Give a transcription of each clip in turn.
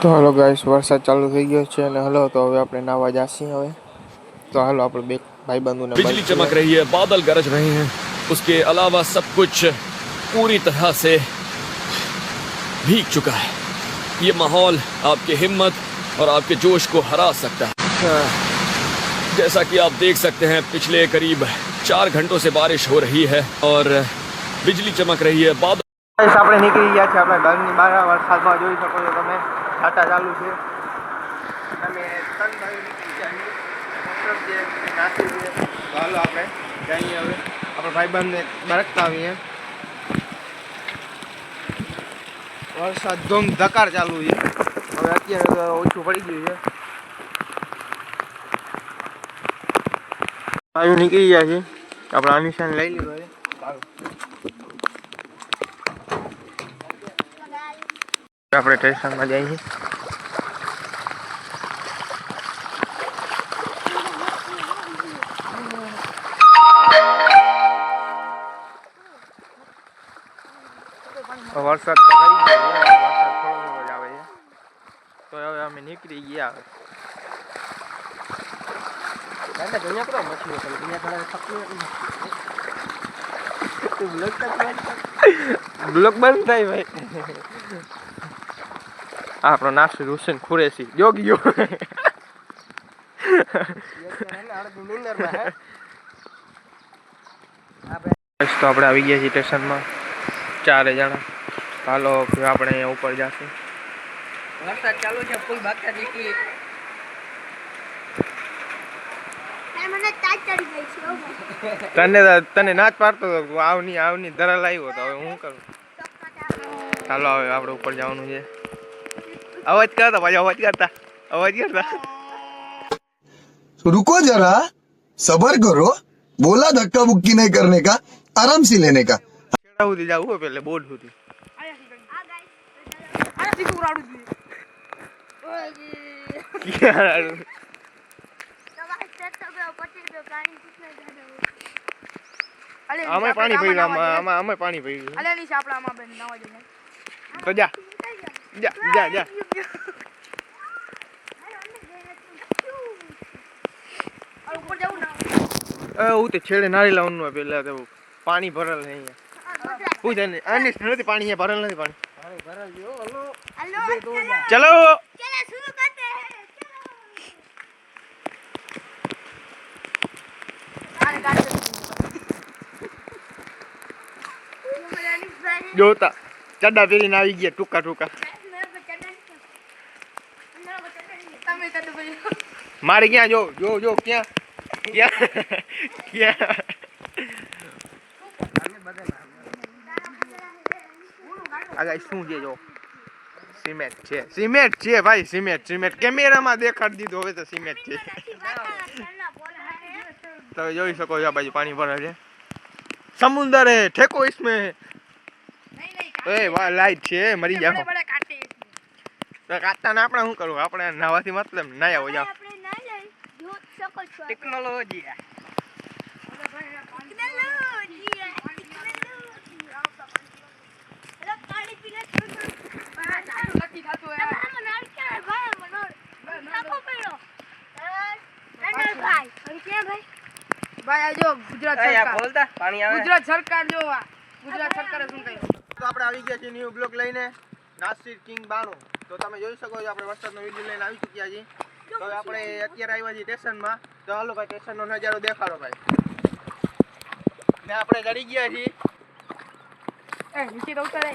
તો હાલો ગાઈસ, વરસાદ ચાલુ થઈ ગયો છે અને હલો તો હવે આપણે નાવા જાસી હવે તો હાલો આપણે બે ભાઈબંધોને बिजली चमक रही है, बादल गरज रहे हैं, उसके अलावा सब कुछ पूरी तरह से भीग चुका है। ये माहौल आपकी हिम्मत और आपके जोश को हरा सकता है। जैसा कि आप देख सकते हैं, पिछले करीब 4 घंटों से बारिश हो रही है और बिजली चमक रही है। बादल આપણે નીકળી ગયા છે આપણે ઘરની બહાર। વરસાદમાં જોઈ શકો છો તમે, છાટા ચાલુ છે। અમે ત્રણ ભાઈઓ નીકળી ગયા છીએ, નાસી છે। તો હાલો આપણે જઈએ હવે આપણે ભાઈબંધને બરકતા આવીએ। વરસાદ ધૂમ ધકાર ચાલુ છે, હવે અત્યારે ઓછું પડી ગયું છે। ભાઈઓ નીકળી ગયા છે, આપણે આનિશાન લઈ લીધો છે। આપણે સ્ટેશનમાં જઈએ છીએ। વરસાદ તો થઈ ગયો, વરસાદ થોડો જ આવે છે, તો હવે અમે નીકળી ગયા। બ્લોક બંધ થાય ભાઈ। આપણો નાસિર હુસેન કુરેશી જોગી ગયો। તો આપણે આવી ગયા છીએ સ્ટેશનમાં, 4 જણા। હાલો આપણે અહીંયા ઉપર જશું। વરસાદ ચાલુ છે, ફૂલ બાકા નીકળી તને નાચ પાડતો હતો, આવની ધરાલ આવ્યો તો હવે હું કરું। ચાલો હવે આપણે ઉપર જવાનું છે। અવાજ કરતા ભાઈ, અવાજ કરતા। रुको जरा, सबर करो, बोला धक्का बुक्की नहीं करने का, आराम से लेने का। સુધી જવું હોય પેલે બોર્ડ સુધી। આમાં પાણી પડ્યું, આમાં પાણી પડ્યું। અલે ની આપણે આમાં બેન નાવા જઈએ તો જા જા જા જા। ઉપર જાવું ના હું તો છેડે નારી લાવવાનું પેલા તો પાણી ભરેલ છે અહીંયા। પૂછે ને અનિશ નથી પાણી, અહીંયા ભરેલ નથી પાણી। ચલો शुरू करते हैं। જોતા ચડ્ડા પહેરીને આવી ગયા, ટૂંકા મારે ક્યાં જો ક્યાં આ શું છે? જો સિમેન્ટ છે ભાઈ, સિમેન્ટ કેમેરામાં દેખાડી દીધું, હવે તો સિમેન્ટ છે। તમે જોઈ શકો છો આ બાજુ પાણી ભરે છે, સમુદ્ર હે ઠેકો इसमें। એ વાહ લાઈટ છે, મરી જાઓ। કાટતા ને આપણે શું કરવું, આપણે નાવાથી મતલબ ના આવો જાઓ। ટેકનોલોજી ભાઈ જો ગુજરાત સરકાર જો ગુજરાત સરકારે શું કર્યું। તો આપણે આવી ગયા છીએ ન્યુ બ્લોક લઈને, નાસિર કિંગ બાનો। તો તમે જોઈ શકો છો આપણે વરસાદનો વિડીયો લઈને આવી ચૂક્યા છીએ। તો આપણે અત્યારે આવ્યા છીએ સ્ટેશનમાં। તો હાલો ભાઈ સ્ટેશનનો નજારો દેખાડો ભાઈ। ને આપણે ચડી ગયા છીએ, નીચે તો ઉતરે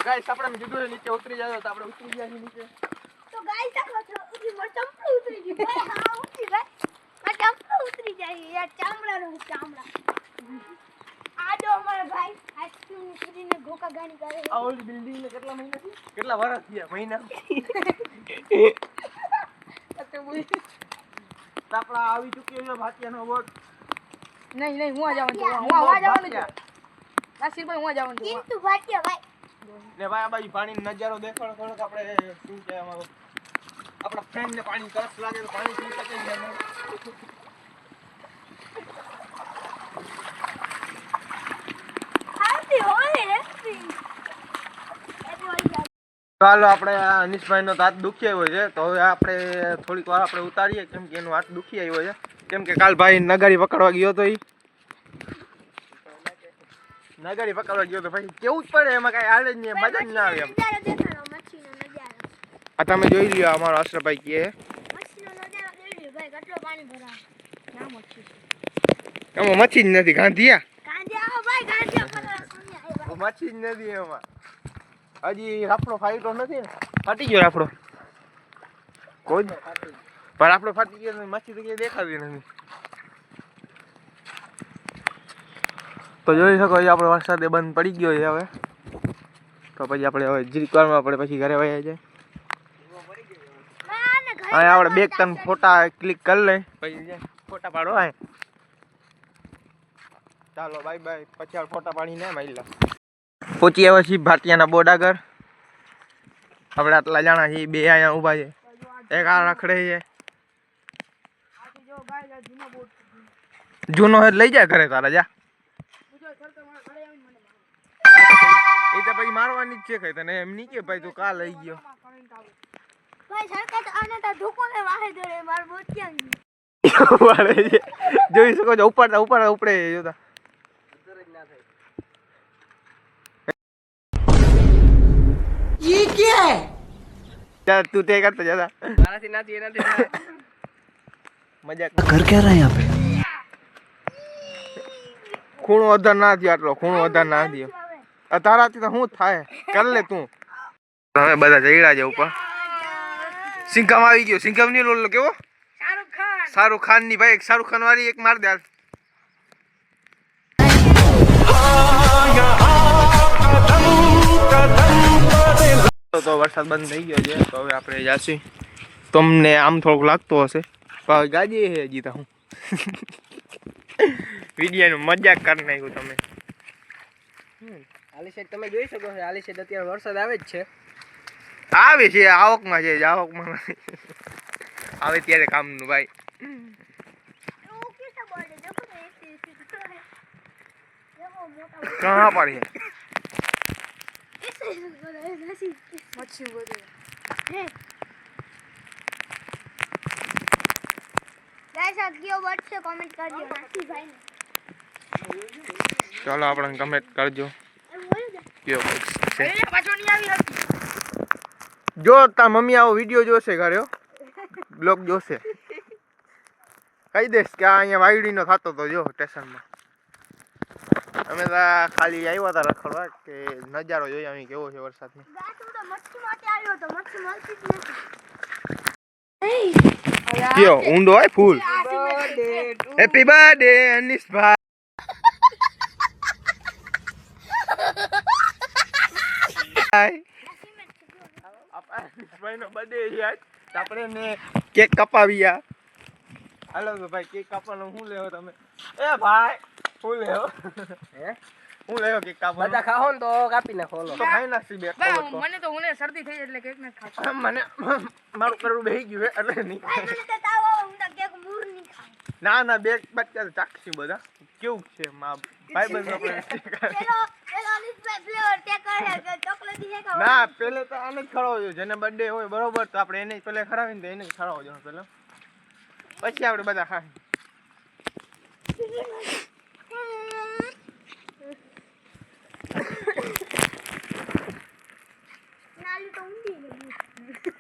ગાઈસ આપણે કીધું છે નીચે ઉતરી જાવ, તો આપણે ઉતરી ગયા છીએ નીચે। તો ગાઈસ આ ચંપલ ઉતરી ગઈ ભાઈ, હા ઉતરી ગઈ આ ચંપલ ઉતરી જાય યાર, ચામડા આ જો અમારા ભાઈ આઈસ્ક્રીમ ઉતરીને ગોકા ગાણી કરે। આ ઓલી બિલ્ડિંગ ને કેટલા મહિનાથી, કેટલા વર્ષ થયા મહિના? તો આપણા આવી ચૂક્યો છે ભાટિયાનો બોર્ડ। નહીં હું જવાનું છું, હું જવાનું છું નાસિરભાઈ, હું જવાનું છું કિંતુ ભાટિયા ભાઈ। ને ભાઈ આ બાજુ પાણીનો નજારો દેખાડો થોડોક। આપણે શું છે અમારું, આપણા ફ્રેન્ડ ને પાણી તરસ લાગે તો પાણી પી શકે છે અમે। હાથી હોય રે ચાલો આપણે અનિશભાઈનો હાથ દુખી આવ્યો છે, તો હવે આપણે થોડીક વાર આપણે ઉતારીએ, કેમ કે એનો હાથ દુખી આવ્યો છે. કેમ કે કાલ ભાઈ નગારી પકડવા ગયો હતો, નગારી પકડવા ગયો તો ભાઈ કેવું જ પડે, એમાં કઈ હાલે જ નહીં, મજા જ ના આવે એમ. આ તમે જોઈ લ્યો અમારો અશરફભાઈ કે એમાં મચ્છી જ નથી, ગાંધિયા મચ્છી જ નથી એમાં. હજી રાફડો ફાઈટો નથી ને, ફાટી ગયો રાફડો કોઈ પણ રાફડો ફાટી ગયો, મચ્છી તો ક્યાંય દેખાતી નથી. તો જોઈ શકો છો આપણો વરસાદ બંધ પડી ગયો છે હવે. તો પછી આપણે હવે જીરીક વારમાં આપણે પછી ઘરે વયા જાય. હા આપણે 2-3 ફોટા ક્લિક કરી લઈ પછી ફોટા પાડો. હા ચાલો બાય બાય, પછી આપણે ફોટા પાડીને મારી પહોંચી આવ્યા છીએ ભાટિયાના બોર્ડ આગળ. આપણે આટલા જણા છીએ, 2 અહીંયા ઊભા છે, એક આ રખડે છે. જૂનો હે લઈ જાય ઘરે તારા જા. એ તો પછી મારવાની જ છે કઈ, તને એમ નહીં કે ભાઈ તું કા લઈ ગયો. જોઈ શકો છો ઉપર ઉપડે જોતા. ये क्या है? ચાલ તું તે કરતો જા, મારાથી નાથી એનાથી મજાક कर क्या रहा है यहाँ पे? ખૂણો વધાર ના થયો, આટલો ખૂણો વધાર ના થયો. તારાથી તો શું થાય, કર લે તું. હવે બધા જઈડા છે ઉપર. સિંઘમ આવી ગયો, સિંઘમ ની લોલો કેવો શાહરુખ ખાન ની ભાઈ, શાહરુખ ખાન વાળી એક માર દે. તો વરસાદ બંધ થઈ ગયો છે, તો હવે આપણે જાશું. તમને આમ થોડુંક લાગતો હશે પણ ગાજી છે હજી તો. હું વિડીયોનું મજાક કરી નાખ્યું તમે. આલી સાઈડ તમે જોઈ શકો છો, આલી સાઈડ અત્યારે વરસાદ આવે જ છે. આવે છે આવકમાં છે, આવકમાં આવે ત્યારે કામનું ભાઈ. कहाँ पर है चलो આપણે કમેન્ટ કરજો જો તાર મમ્મી આવો વિડિયો જોશે ઘરે બ્લોગ જોશે કહી દેશ કે આ અહીંયા વાયડીનો થતો તો જો સ્ટેશનમાં. અમે તો ખાલી આવ્યા હતા રખડવા કે નજારો જોઈ આવી કેવો છે વરસાદનો. કયો ઊંડો હોય ફૂલ. Happy birthday અનિશભાઈ. અનિશભાઈનો બર્થડે છે આજ, આપણે ને કેક કપાવ્યા. હાલો તો ભાઈ કેક કાપવાનો શું લેવો તમે? એ ભાઈ શું લેવો? હે હું લેવો કેક કાપવાનો? બધા ખાઓ ને તો કાપી નાખો. તો ખાઈ નાખી બે. મને તો હું શરદી થઈ એટલે કેક નથી ખાતો. મને મારું કરવું બેહી ગયું એટલે નહીં. ના ના બે બચ્ચા ચાખશું બધા કેવું છે મા ભાઈ બંધ ના પેલે તો આને જ ખરાવજો, જેને બર્થડે હોય બરોબર તો આપણે એને પેલે ખરાવીને તો એને જ ખરાવજો પેલા, પછી આપણે બધા ખાઈ.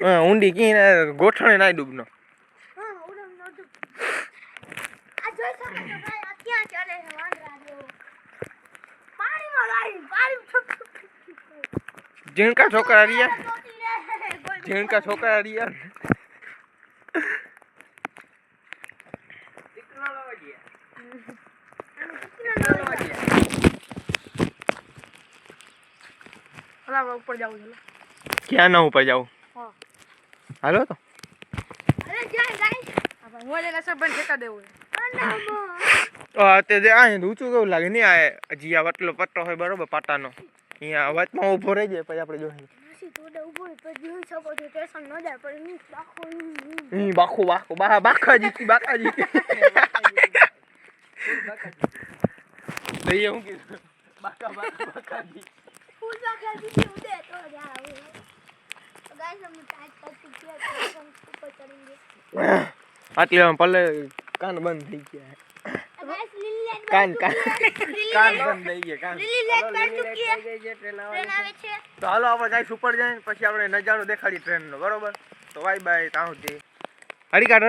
ઊંડી કી ગોઠણે ના ડૂબનો. જીણકા છોકરા રહ્યા, જીણકા છોકરા રહ્યા. ઉપર જાવું છે. ક્યાં ના ઉપર જાવું? હાલો તો તે આ ઊંચું કેવું લાગે નહીં? આ હજી આ વટલો પટ્ટો હોય બરોબર પાટાનો, અહીંયા વચમાં ઊભો રહી જાય પછી આપણે જોઈએ. બાખો બાખો બાખા જીતી બાખા જીતી લઈએ હું કીધું બાકા બાકા બાકા જી ऊपर चढ़ेंगे આટલી પલ્લે કાન બંધ થઈ ગયા गाइस लिली लाइट કાન कान બંધ થઈ ગયા કાન लिली लाइट बैठ चुकी है ट्रेन आवे छे તો હાલો આપણે ગાઈસ ઉપર જઈને પછી આપણે નજારો દેખાડી ટ્રેનનો બરોબર તો બાય બાય ત્યાં સુધી હડીકા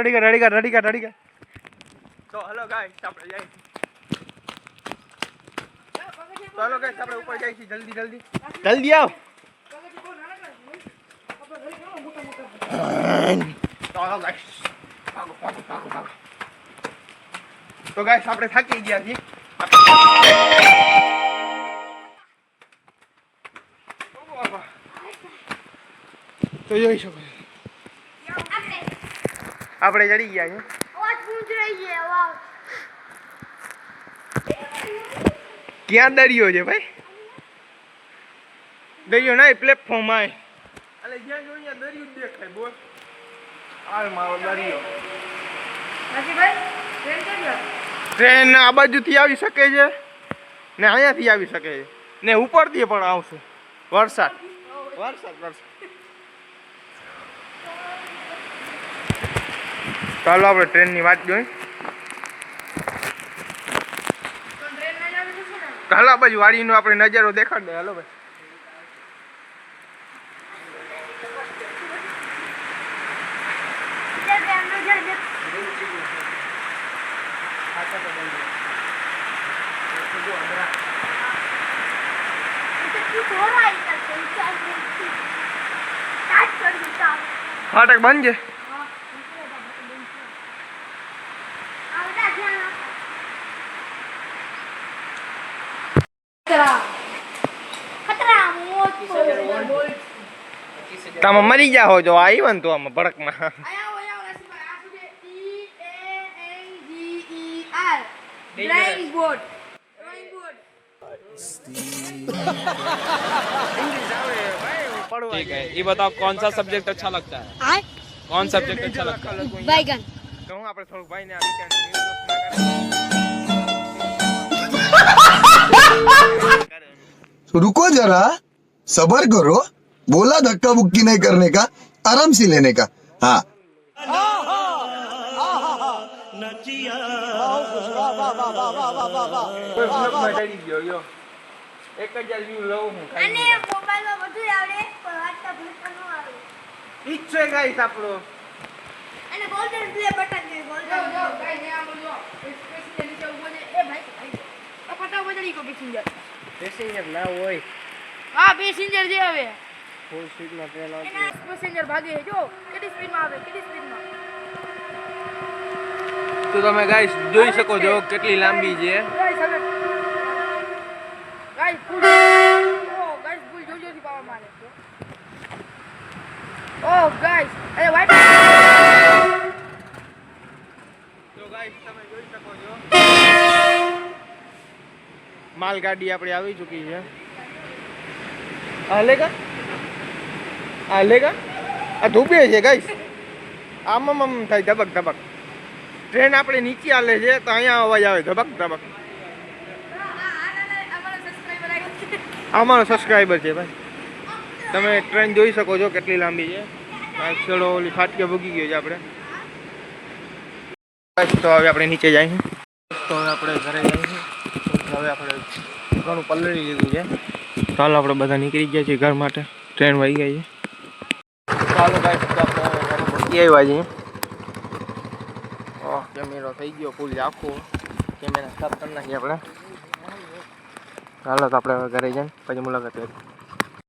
તો હાલો ગાઈસ આપણે જઈએ તો હાલો ગાઈસ આપણે ઉપર જઈએ છીએ જલ્દી આવ તો હાલો ગાઈસ ભાગો તો ગાઈસ આપણે થાકી ગયા છીએ તો જોઈ શકો આપણે ચડી ગયા છે आवाज गूंज रही है वाह ક્યાં દરિયો છે ભાઈ દરિયો નહીં પ્લેટફોર્મ આય એટલે જ્યાં જોઈએ ત્યાં દરિયો જ દેખાય બોલ હાલ મારો દરિયો ભાઈ ટ્રેન કેમ છે ટ્રેન આ બાજુથી આવી શકે છે ને અહીંયાથી આવી શકે છે ને ઉપરથી પણ આવશે વરસાદ ચાલો આપણે ટ્રેનની વાત જોઈ ટ્રેન ના આવે છે ને હાલો આ બાજુ વાડીનો આપણે નજારો દેખાડ દે હાલો ભાઈ इधर पे हम लोग इधर कुछ हो रहा है इधर से स्टार्ट कर देता हूं ફાટક બંધ છે आवड़ा ध्यान खतरा मोट તમે મરી જાઓ જો આવ્યો ને તો આમાં ભડકમાં આયા રાશિભાઈ આ શું છે EANGER ડ્રાઇવિંગ બોર્ડ ठीक है ये बताओ कौन सा सब्जेक्ट अच्छा लगता है कौन सब्जेक्ट अच्छा लगता है बैगन કહું આપણે થોડુંક ભાઈને આ વિચાર रुको जरा सबर करो बोला धक्का बुक्की नहीं करने का आराम से लेने का हाँ એક જ વ્યૂ લઉં હું અને મોબાઈલમાં બધું આવડે પણ વાંચતા ભણતા ન આવે ઈ જ છે ગાઈસ આપણો અને ગોલ્ડન પ્લે બટન છે જો ગોલ્ડન ગાઈસ ને આ બોલો પેસેન્જર નીચે ઉભો છે એ ભાઈ આ ફટાફટ ચડી ગયો પેસેન્જર પેસેન્જર ના હોય હા પેસેન્જર જે આવે ફૂલ સ્પીડમાં ટ્રેન એના પેસેન્જર ભાગે છે જો કેટલી સ્પીડમાં આવે કેટલી સ્પીડમાં તો તમે ગાઈસ જોઈ શકો છો કેટલી લાંબી છે ગાઈસ હવે ગાઈસ ફૂલ ઓ ગાઈસ ફૂલ જોજોથી પાવર મારે ઓ ગાઈસ અરે વાઈટ તો ગાઈસ તમે જોઈ શકો છો માલગાડી આપણી આવી ચૂકી છે હાલેગા આ ધૂપે છે ગાઈસ આમ થાય ધબક ધબક ટ્રેન આપણે નીચે હાલે છે તો અહીંયા અવાજ આવે ધબક ધબક અમારો સબસ્ક્રાઈબર છે ભાઈ તમે ટ્રેન જોઈ શકો છો કેટલી લાંબી છે ચલો ઓલી ફાટકે ભૂગી ગયો છે આપણે તો હવે આપણે નીચે જઈએ તો હવે આપણે ઘરે જઈએ હવે આપણે ઘણું પલળી લીધું છે ચાલો આપણે બધા નીકળી ગયા છીએ ઘર માટે ટ્રેન વહી ગઈ છે ચાલો ગાઈસ આપણે ઘરે પહોંચી આવ્યા છીએ ઓહ કેમેરો થઈ ગયો ફૂલ આખો કેમેરા સાફ કરી નાખીએ આપણે ચાલો તો આપણે ઘરે જઈને પછી મુલાકાત કરીએ